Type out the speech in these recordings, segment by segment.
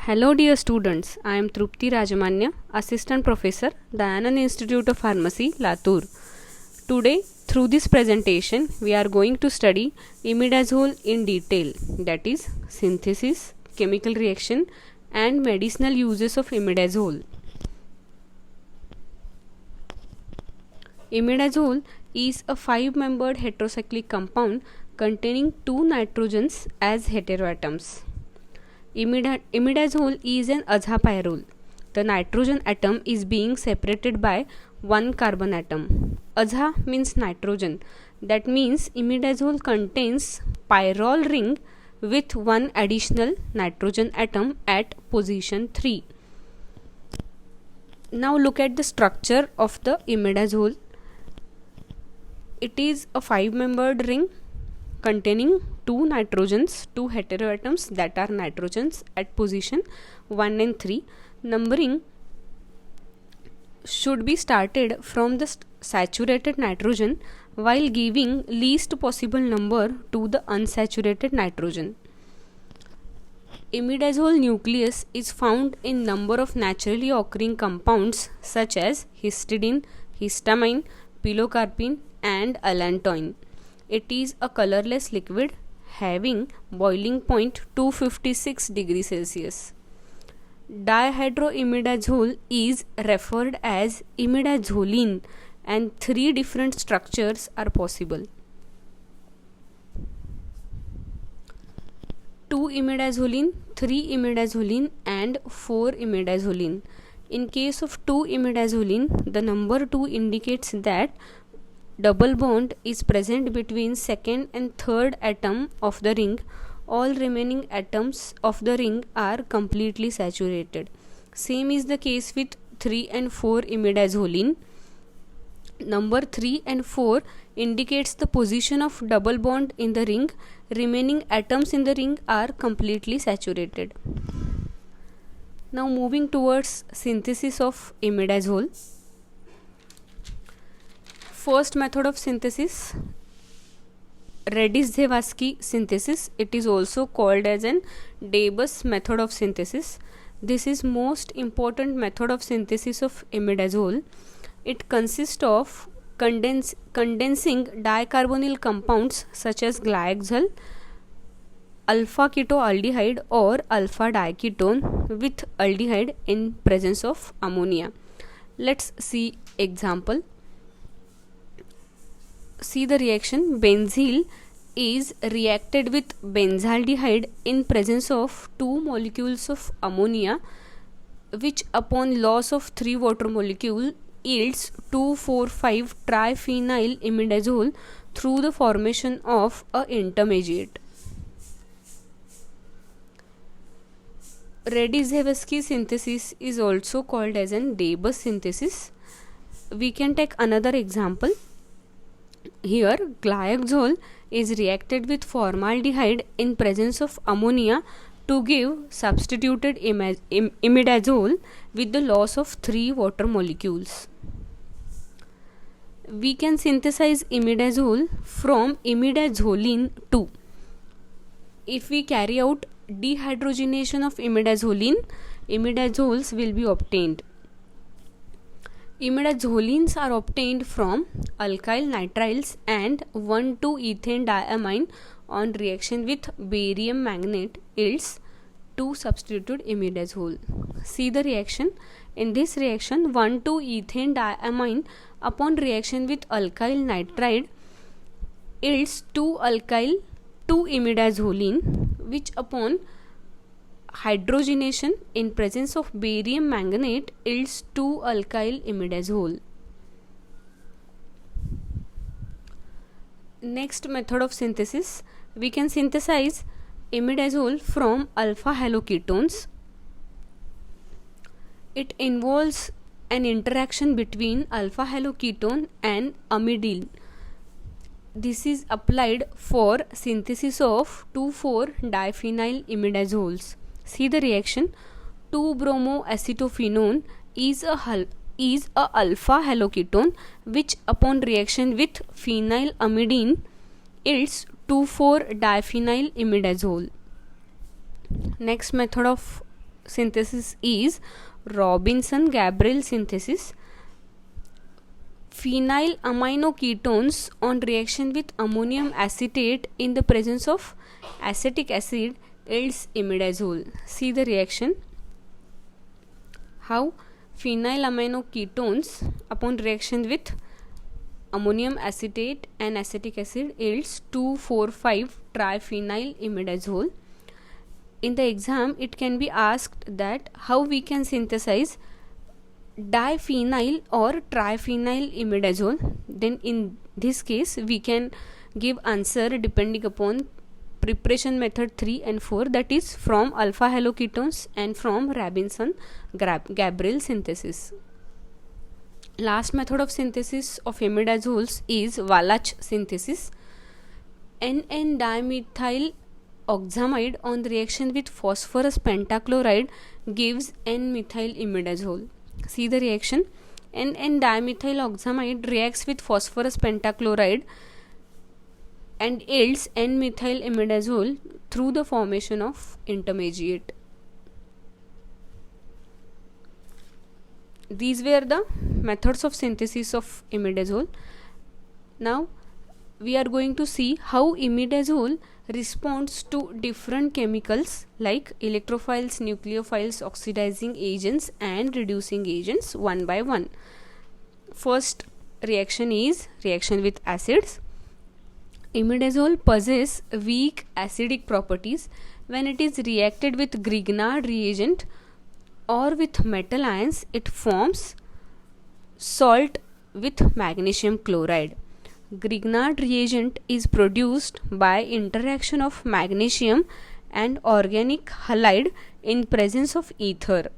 Hello dear students, I am Trupti Rajamanya, Assistant Professor, Dayanand Institute of Pharmacy, Latur. Today, through this presentation, we are going to study imidazole in detail, that is, synthesis, chemical reaction and medicinal uses of imidazole. Imidazole is a 5-membered heterocyclic compound containing 2 nitrogens as heteroatoms. Imidazole is an azapyrrole. The nitrogen atom is being separated by 1 carbon atom. Aza means nitrogen. That means imidazole contains pyrrole ring with 1 additional nitrogen atom at position 3. Now look at the structure of the imidazole. It is a 5-membered ring containing 2 nitrogens, 2 heteroatoms that are nitrogens at position 1 and 3. Numbering should be started from the saturated nitrogen while giving least possible number to the unsaturated nitrogen. Imidazole nucleus is found in number of naturally occurring compounds such as histidine, histamine, pilocarpine and allantoin. It is a colorless liquid having boiling point 256 degrees Celsius. Dihydroimidazole is referred as imidazoline and 3 different structures are possible. 2-imidazoline, 3-imidazoline and 4-imidazoline. In case of 2-imidazoline, the number 2 indicates that double bond is present between second and third atom of the ring. All remaining atoms of the ring are completely saturated. Same is the case with 3 and 4 imidazoline. Number 3 and 4 indicates the position of double bond in the ring. Remaining atoms in the ring are completely saturated. Now moving towards synthesis of imidazole. First method of synthesis, Redis-Zewski synthesis. It is also called as an Debus method of synthesis. This is most important method of synthesis of imidazole. It consists of condensing dicarbonyl compounds such as glyxal, alpha ketoaldehyde or alpha diketone with aldehyde in presence of ammonia. Let's see example. See the reaction. Benzyl is reacted with benzaldehyde in presence of 2 molecules of ammonia, which upon loss of 3 water molecule yields 2,4,5 triphenyl imidazole through the formation of a intermediate. Redis-Zewski synthesis is also called as an Debus synthesis. We can take another example. Here, glyxol is reacted with formaldehyde in presence of ammonia to give substituted imidazole with the loss of 3 water molecules. We can synthesize imidazole from imidazoline too. If we carry out dehydrogenation of imidazoline, imidazoles will be obtained. Imidazolines are obtained from alkyl nitriles and 1,2-ethane diamine on reaction with barium manganate yields 2 substituted imidazole. See the reaction. In this reaction, 1,2-ethane diamine upon reaction with alkyl nitride yields 2-imidazoline, which upon hydrogenation in presence of barium manganate yields 2-alkyl imidazole. Next method of synthesis, we can synthesize imidazole from alpha haloketones. It involves an interaction between alpha haloketone and amidine. This is applied for synthesis of 2,4-diphenyl imidazoles. See the reaction. 2-bromoacetophenone is a alpha haloketone which upon reaction with phenylamidine yields 2,4-diphenyl imidazole. Next method of synthesis is Robinson-Gabriel synthesis. Phenyl amino ketones on reaction with ammonium acetate in the presence of acetic acid yields imidazole. See the reaction. How phenyl amino ketones upon reaction with ammonium acetate and acetic acid yields 2,4,5 triphenyl imidazole. In the exam, it can be asked that how we can synthesize diphenyl or triphenyl imidazole. Then in this case we can give answer depending upon preparation method 3 and 4, that is from alpha haloketones and from Robinson-Gabriel synthesis. Last method of synthesis of imidazoles is Wallach synthesis. N-dimethyl oxamide on the reaction with phosphorus pentachloride gives N-methyl imidazole. See the reaction. N-dimethyl oxamide reacts with phosphorus pentachloride and yields N-methyl imidazole through the formation of intermediate. These were the methods of synthesis of imidazole. Now we are going to see how imidazole responds to different chemicals like electrophiles, nucleophiles, oxidizing agents and reducing agents one by one. First reaction is reaction with acids. Imidazole possesses weak acidic properties when it is reacted with Grignard reagent or with metal ions. It forms salt with magnesium chloride. Grignard reagent is produced by interaction of magnesium and organic halide in presence of ether.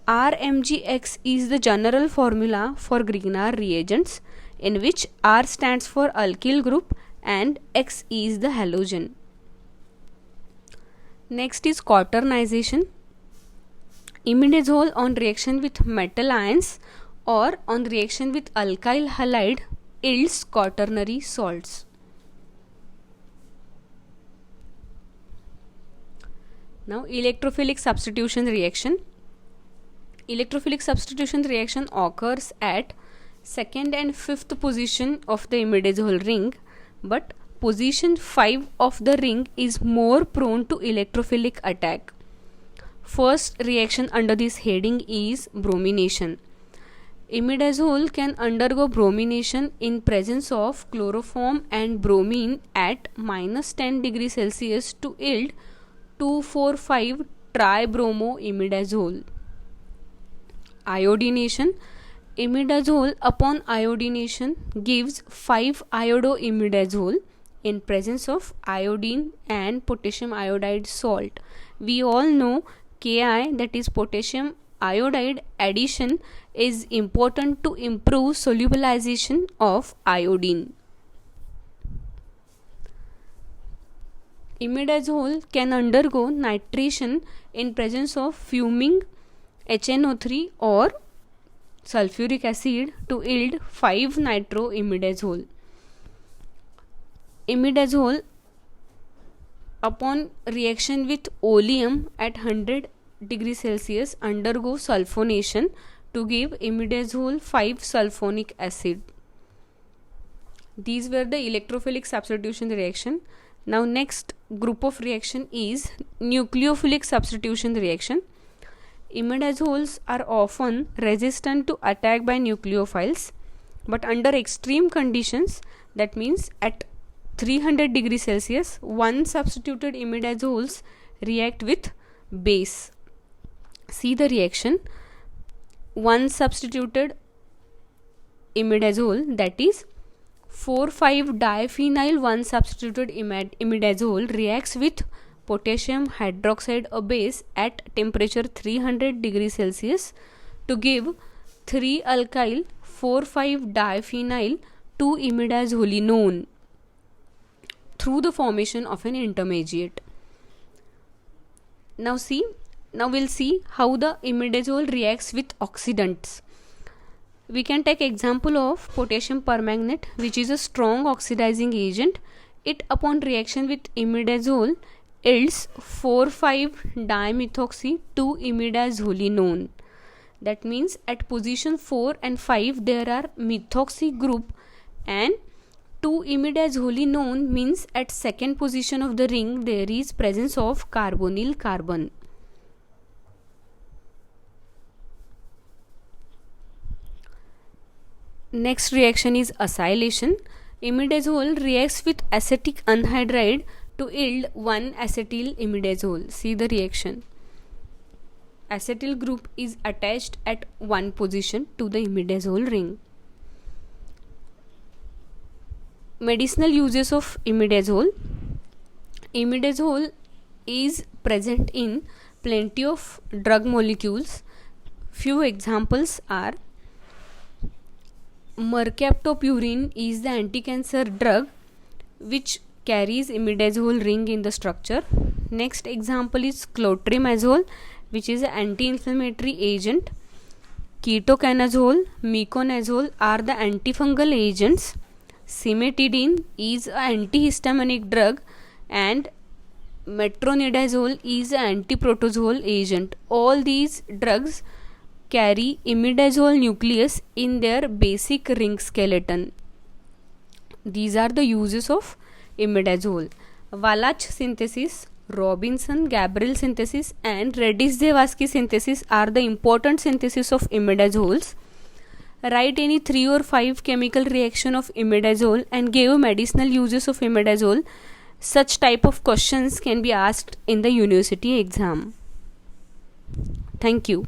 RMgX is the general formula for Grignard reagents, in which R stands for alkyl group and X is the halogen. Next is quaternization. Imidazole on reaction with metal ions or on reaction with alkyl halide yields quaternary salts. Now electrophilic substitution reaction. Electrophilic substitution reaction occurs at second and fifth position of the imidazole ring, but position 5 of the ring is more prone to electrophilic attack. First reaction under this heading is bromination. Imidazole can undergo bromination in presence of chloroform and bromine at -10 degrees Celsius to yield 2,4,5 tribromoimidazole. Iodination. Imidazole upon iodination gives 5-iodoimidazole in presence of iodine and potassium iodide salt. We all know Ki, that is potassium iodide addition, is important to improve solubilization of iodine. Imidazole can undergo nitration in presence of fuming HNO3 or sulfuric acid to yield 5-nitroimidazole. Imidazole upon reaction with oleum at 100 degrees Celsius undergo sulfonation to give imidazole 5-sulfonic acid. These were the electrophilic substitution reaction. Now next group of reaction is nucleophilic substitution reaction. Imidazoles are often resistant to attack by nucleophiles, but under extreme conditions, that means at 300 degrees Celsius, one substituted imidazoles react with base. See the reaction. One substituted imidazole, that is 4,5-diphenyl 1 substituted imidazole reacts with potassium hydroxide, a base, at temperature 300 degrees Celsius to give 3-alkyl 4,5-diphenyl 2-imidazolinone through the formation of an intermediate. Now we'll see how the imidazole reacts with oxidants. We can take example of potassium permanganate, which is a strong oxidizing agent. It upon reaction with imidazole yields 4,5-dimethoxy 2-imidazolinone. That means at position 4 and 5 there are methoxy group, and 2-imidazolinone means at second position of the ring there is presence of carbonyl carbon. Next reaction is acylation. Imidazole reacts with acetic anhydride to yield 1-acetyl imidazole. See the reaction. Acetyl group is attached at one position to the imidazole ring. Medicinal uses of imidazole. Imidazole is present in plenty of drug molecules. Few examples are mercaptopurine is the anti-cancer drug which carries imidazole ring in the structure. Next example is clotrimazole, which is an anti-inflammatory agent. Ketoconazole, miconazole are the antifungal agents. Cimetidine is an antihistaminic drug, and metronidazole is an antiprotozoal agent. All these drugs carry imidazole nucleus in their basic ring skeleton. These are the uses of imidazole. Wallach synthesis, Robinson-Gabriel synthesis and Redis-Zewski synthesis are the important synthesis of imidazoles. Write any 3 or 5 chemical reaction of imidazole and give medicinal uses of imidazole. Such type of questions can be asked in the university exam. Thank you.